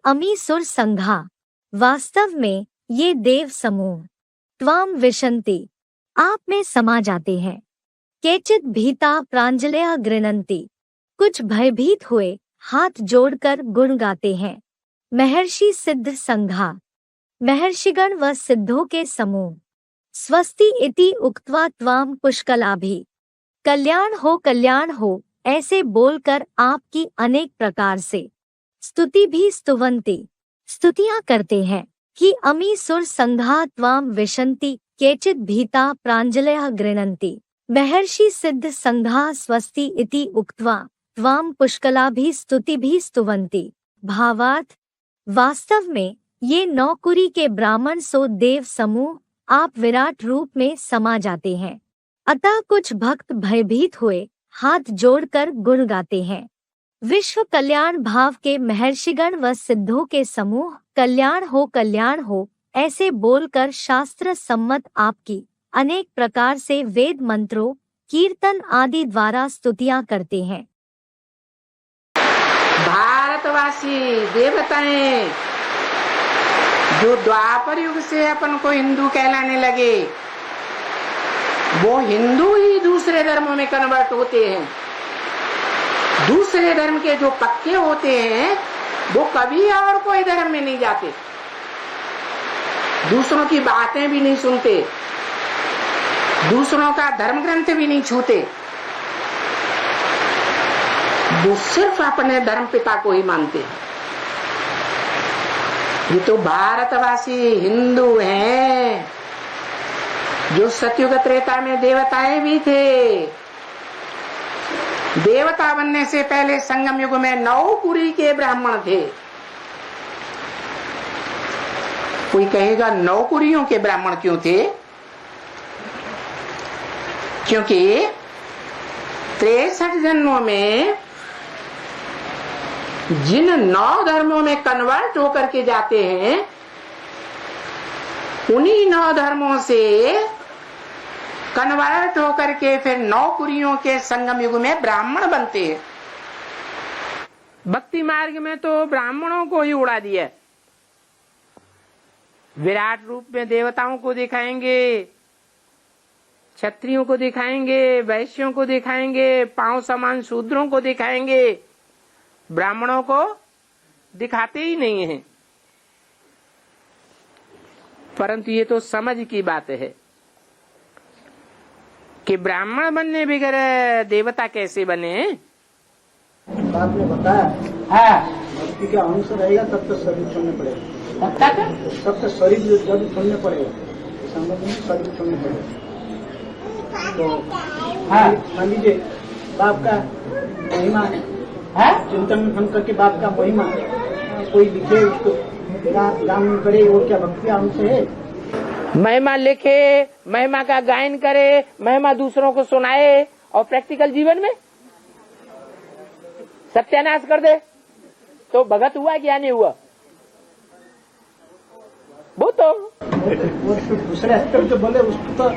अमी सुर संघा, वास्तव में ये देव समूह त्वाम विशन्ति, आप में समा जाते हैं। केचित भीता प्रांजलया गृणन्ति, कुछ भयभीत हुए हाथ जोड़कर गुण गाते हैं। महर्षि सिद्ध संघा, महर्षिगण व सिद्धों के समूह। स्वस्ति इति उक्त्वा त्वाम पुष्कलाभि, कल्याण हो ऐसे बोलकर आपकी अनेक प्रकार से स्तुति भी स्तुवन्ति, स्तुतियां करते हैं। कि अमी सुर संघा त्वाम विशन्ति, केचित भीता प्रांजलया गृणन्ति, महर्षि सिद्ध संघा स्वस्ति इति उक्त्वा त्वाम पुष्कलाभि स्तुति भी स्तुवन्ति। भावार्थ, वास्तव में ये नौकुरी के ब्राह्मण सो देव समूह आप विराट रूप में समा जाते हैं। अतः कुछ भक्त भयभीत हुए हाथ जोड़कर गुण गाते हैं। विश्व कल्याण भाव के महर्षिगण व सिद्धों के समूह कल्याण हो ऐसे बोलकर शास्त्र सम्मत आपकी अनेक प्रकार से वेद मंत्रों, कीर्तन आदि द्वारा स्तुतियां करते हैं। भारतवासी देवताएं जो द्वापर युग से अपन को हिंदू कहलाने लगे, वो हिंदू ही दूसरे धर्मों में कन्वर्ट होते हैं। दूसरे धर्म के जो पक्के होते हैं वो कभी और कोई धर्म में नहीं जाते, दूसरों की बातें भी नहीं सुनते, दूसरों का धर्म ग्रंथ भी नहीं छूते, वो सिर्फ अपने धर्म पिता को ही मानते हैं। ये तो भारतवासी हिंदू हैं जो सतयुग त्रेता में देवताएं भी थे। देवता बनने से पहले संगम युग में नौकुरी के ब्राह्मण थे। कोई कहेगा नौकुरियों के ब्राह्मण क्यों थे? क्योंकि 63 जन्मों में जिन 9 धर्मों में कन्वर्ट होकर के जाते हैं, उन्हीं 9 धर्मों से कन्वर्ट होकर के फिर नौकुरियों के संगम युग में ब्राह्मण बनते हैं। भक्ति मार्ग में तो ब्राह्मणों को ही उड़ा दिया। विराट रूप में देवताओं को दिखाएंगे, क्षत्रियों को दिखाएंगे, वैश्यों को दिखाएंगे, पांव समान शूद्रों को दिखाएंगे, ब्राह्मणों को दिखाते ही नहीं है। परंतु ये तो समझ की बात है कि ब्राह्मण बनने बगैर देवता कैसे बने। आपने बताया भक्ति का अंश रहेगा तब तो शरीर छोड़ने पड़ेगा, तब तो शरीर जब छोड़ने पड़ेगा, समझ में शरीर छोड़ने पड़ेगा। तो मान लीजिए बाप का महिमा चिंतन मन करके बाप का महिमा कोई लिखे, उसको गान करे, वो क्या भक्ति अंश है? महिमा लिखे, महिमा का गायन करे, महिमा दूसरों को सुनाए और प्रैक्टिकल जीवन में सत्यानाश कर दे, तो भगत हुआ क्या नहीं हुआ? वो तो दूसरे स्तर जो बोले उसको तो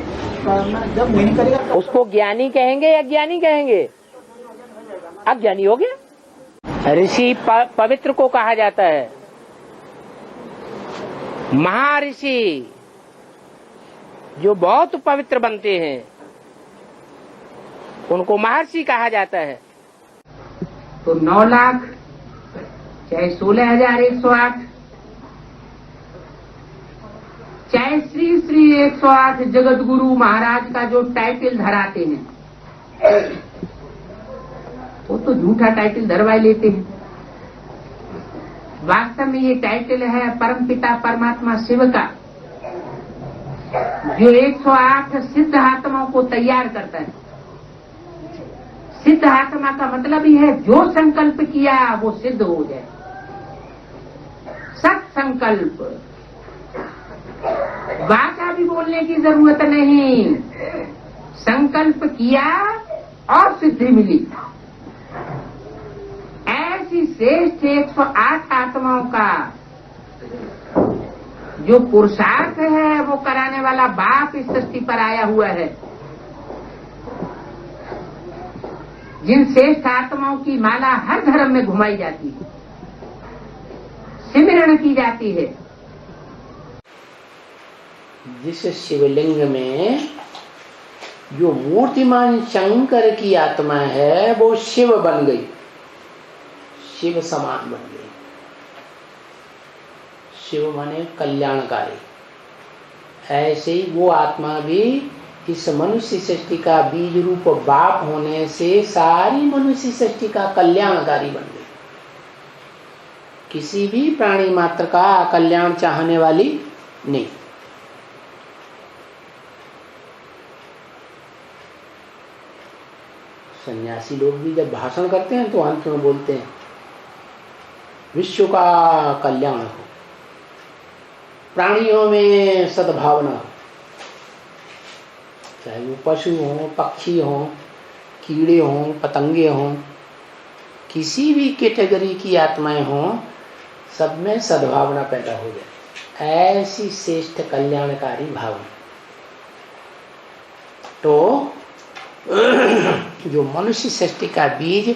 जब नहीं करेगा तो उसको ज्ञानी कहेंगे या ज्ञानी कहेंगे? अज्ञानी हो गया। ऋषि पवित्र को कहा जाता है। महर्षि जो बहुत पवित्र बनते हैं उनको महर्षि कहा जाता है। तो 9 लाख चाहे 16,108 चाहे श्री श्री 108 जगत गुरु महाराज का जो टाइटल धराते हैं, वो तो झूठा टाइटल धरवाई लेते हैं। वास्तव में ये टाइटल है परमपिता परमात्मा शिव का, जो 108 सिद्ध आत्माओं को तैयार करता है। सिद्ध आत्मा का मतलब ही है जो संकल्प किया वो सिद्ध हो जाए। सत संकल्प, वाचा भी बोलने की जरूरत नहीं, संकल्प किया और सिद्धि मिली। ऐसी श्रेष्ठ 108 आत्माओं का जो पुरुषार्थ है वो कराने वाला बाप इस सृष्टि पर आया हुआ है। जिन श्रेष्ठ आत्माओं की माला हर धर्म में घुमाई जाती है, सिमरण की जाती है। जिस शिवलिंग में जो मूर्तिमान शंकर की आत्मा है वो शिव बन गई, शिव समान बन गई। शिव माने कल्याणकारी। ऐसे ही वो आत्मा भी इस मनुष्य सृष्टि का बीज रूप बाप होने से सारी मनुष्य सृष्टि का कल्याणकारी बन गई। किसी भी प्राणी मात्र का कल्याण चाहने वाली नहीं। सन्यासी लोग भी जब भाषण करते हैं तो अंत में बोलते हैं विश्व का कल्याण हो, प्राणियों में सद्भावना हो, चाहे वो पशु हो, पक्षी हो, कीड़े हो, पतंगे हो, किसी भी कैटेगरी की आत्माएं हो, सब में सद्भावना पैदा हो जाए, ऐसी श्रेष्ठ कल्याणकारी भावना। तो जो मनुष्य सृष्टि का बीज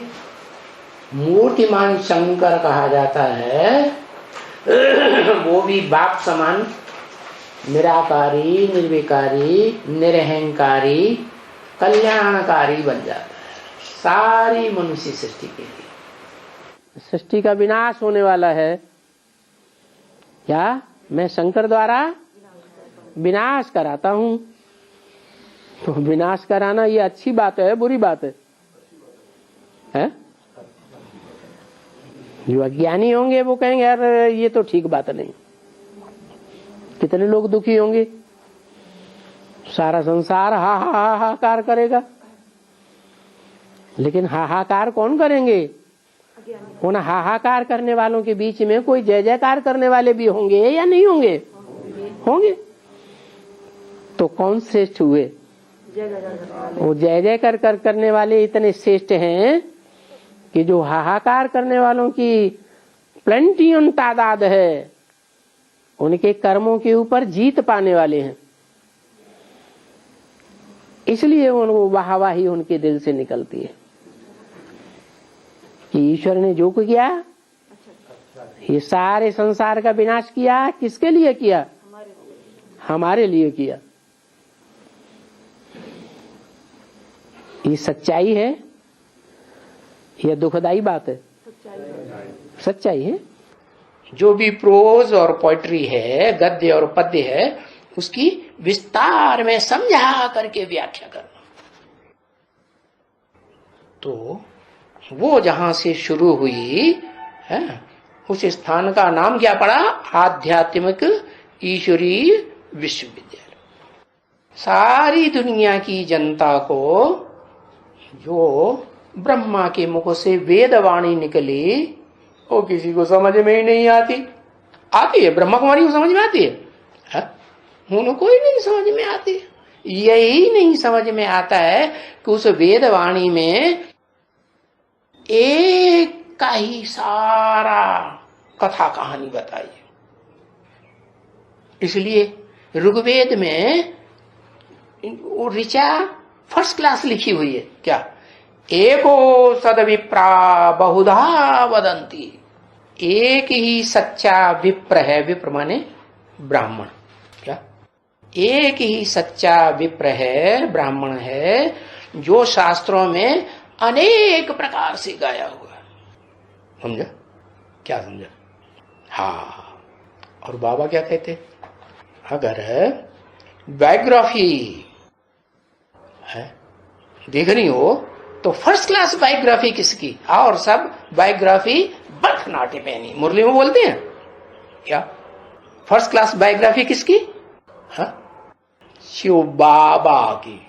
मूर्तिमान शंकर कहा जाता है, वो भी बाप समान निराकारी, निर्विकारी, निरहंकारी, कल्याणकारी बन जाता है सारी मनुष्य सृष्टि के लिए। सृष्टि का विनाश होने वाला है, क्या मैं शंकर द्वारा विनाश कराता हूं। तो विनाश कराना ये अच्छी बात है, बुरी बात है? जो अज्ञानी होंगे वो कहेंगे यार ये तो ठीक बात नहीं। कितने लोग दुखी होंगे, सारा संसार हाहाकार करेगा, लेकिन हाहाकार कौन करेंगे? उन हाहाकार करने वालों के बीच में कोई जय जयकार करने वाले भी होंगे या नहीं होंगे? होंगे। तो कौन श्रेष्ठ हुए? वो जय जय कर करने वाले इतने श्रेष्ठ हैं कि जो हाहाकार करने वालों की प्लेंटियन तादाद है, उनके कर्मों के ऊपर जीत पाने वाले हैं। इसलिए उनको वाहवाही उनके दिल से निकलती है कि ईश्वर ने जो किया, ये सारे संसार का विनाश किया, किसके लिए किया? हमारे लिए किया। ये सच्चाई है या दुखदाई बात है? सच्चाई है। जो भी प्रोज और पोइट्री है, गद्य और पद्य है, उसकी विस्तार में समझा करके व्याख्या करना। तो वो जहां से शुरू हुई है, उस स्थान का नाम क्या पड़ा? आध्यात्मिक ईश्वरीय विश्वविद्यालय। सारी दुनिया की जनता को जो ब्रह्मा के मुख से वेदवाणी निकली, वो किसी को समझ में ही नहीं आती। आती है ब्रह्मा कुमारी को समझ में आती है? उनको ही नहीं समझ में आती। यही नहीं समझ में आता है कि उस वेदवाणी में एक का ही सारा कथा कहानी बताई। इसलिए ऋग्वेद में वो ऋचा फर्स्ट क्लास लिखी हुई है। क्या? एको सदविप्रा बहुधा वदंती। एक ही सच्चा विप्र है। विप्र माने ब्राह्मण। क्या? एक ही सच्चा विप्र है, ब्राह्मण है, जो शास्त्रों में अनेक प्रकार से गाया हुआ है। समझा? क्या समझा? हाँ। और बाबा क्या कहते? अगर बायोग्राफी है देखनी हो तो फर्स्ट क्लास बायोग्राफी किसकी? और सब बायोग्राफी भरतनाट्य पहनी, मुरली में बोलते हैं क्या? फर्स्ट क्लास बायोग्राफी किसकी? शिव बाबा की।